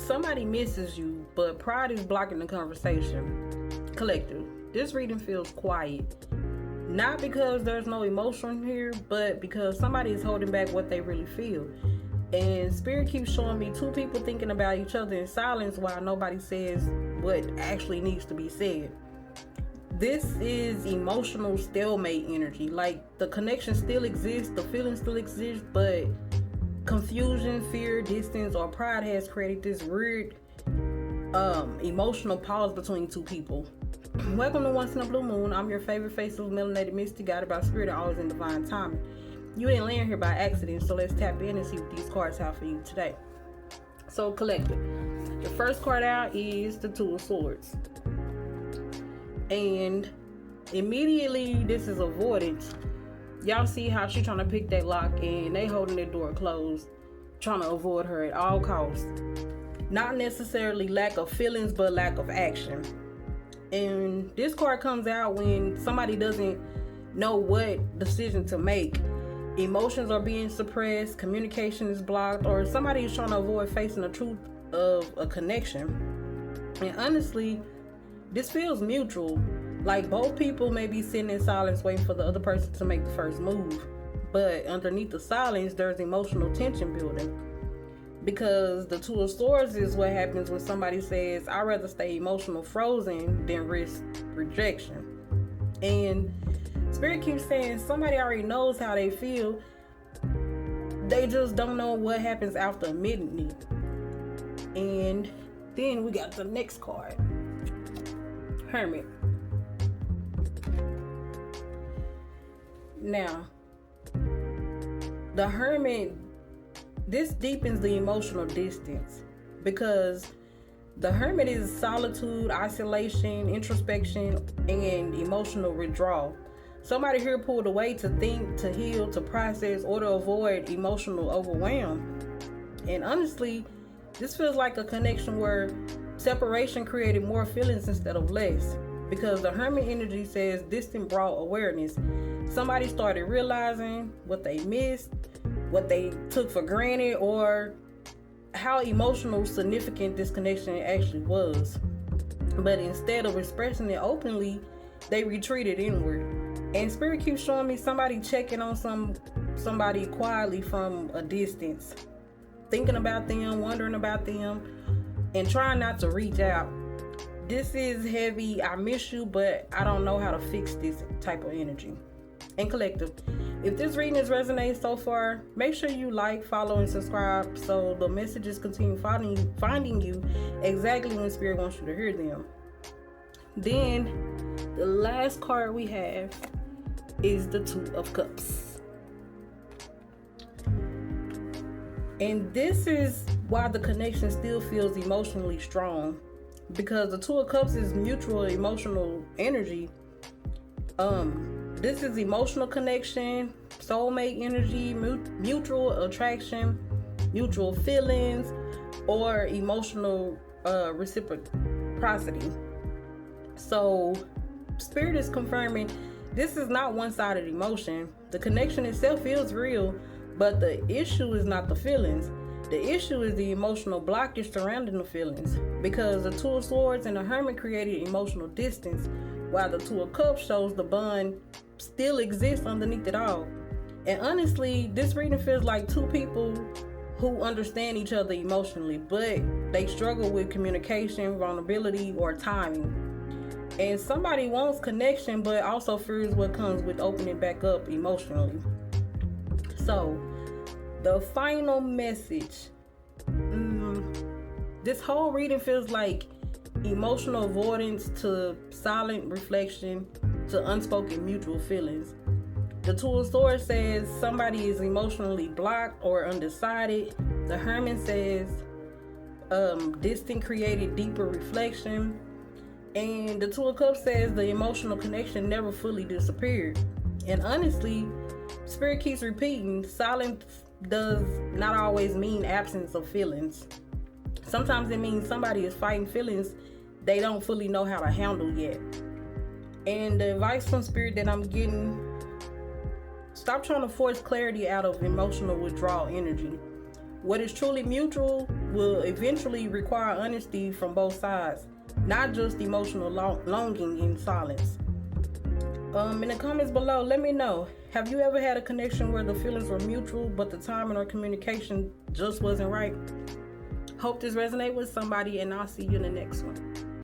Somebody misses you, but pride is blocking the conversation. Collective. This reading feels quiet. Not because there's no emotion here, but because somebody is holding back what they really feel. And Spirit keeps showing me two people thinking about each other in silence while nobody says what actually needs to be said. This is emotional stalemate energy. Like, the connection still exists, the feeling still exists, but confusion, fear, distance, or pride has created this weird emotional pause between two people. Welcome to Once in a Blue Moon. I'm your favorite faceless melanated mystic, guided by spirit and always in divine timing. You didn't land here by accident, so let's tap in and see what these cards have for you today. So, collective. The first card out is the Two of Swords. And immediately, this is avoidance. Y'all see how she trying to pick that lock and they holding their door closed, trying to avoid her at all costs. Not necessarily lack of feelings, but lack of action. And this card comes out when somebody doesn't know what decision to make. Emotions are being suppressed, communication is blocked, or somebody is trying to avoid facing the truth of a connection. And honestly, this feels mutual. Like, both people may be sitting in silence waiting for the other person to make the first move. But underneath the silence, there's emotional tension building. Because the Two of Swords is what happens when somebody says, I'd rather stay emotional frozen than risk rejection. And Spirit keeps saying somebody already knows how they feel. They just don't know what happens after admitting it. And then we got the next card. Hermit. Now, the Hermit, this deepens the emotional distance because the Hermit is solitude, isolation, introspection, and emotional withdrawal. Somebody here pulled away to think, to heal, to process, or to avoid emotional overwhelm. And honestly, this feels like a connection where separation created more feelings instead of less. Because the Hermit energy says distant brought awareness. Somebody started realizing what they missed, what they took for granted, or how emotional significant this connection actually was. But instead of expressing it openly, they retreated inward. And Spirit keeps showing me somebody checking on somebody quietly from a distance, thinking about them, wondering about them, and trying not to reach out. This is heavy. I miss you, but I don't know how to fix this type of energy. And collective, if this reading has resonated so far, make sure you like, follow, and subscribe so the messages continue finding you exactly when Spirit wants you to hear them. Then the last card we have is the Two of Cups. And this is why the connection still feels emotionally strong, because the Two of Cups is mutual emotional energy. This is emotional connection, soulmate energy, mutual attraction, mutual feelings, or emotional reciprocity. So Spirit is confirming this is not one-sided emotion. The connection itself feels real, but the issue is not the feelings. The issue is the emotional blockage surrounding the feelings, because the Two of Swords and the Hermit created emotional distance, while the Two of Cups shows the bond still exists underneath it all. And honestly, this reading feels like two people who understand each other emotionally, but they struggle with communication, vulnerability, or timing. And somebody wants connection, but also fears what comes with opening back up emotionally. So, the final message. This whole reading feels like emotional avoidance to silent reflection to unspoken mutual feelings. The Two of Swords says somebody is emotionally blocked or undecided. The Hermit says distant created deeper reflection. And the Two of Cups says the emotional connection never fully disappeared. And honestly, Spirit keeps repeating, silence does not always mean absence of feelings. Sometimes it means somebody is fighting feelings they don't fully know how to handle yet. And the advice from Spirit that I'm getting, stop trying to force clarity out of emotional withdrawal energy. What is truly mutual will eventually require honesty from both sides, not just emotional longing in silence. In the comments below, let me know. Have you ever had a connection where the feelings were mutual, but the timing or communication just wasn't right? Hope this resonates with somebody, and I'll see you in the next one.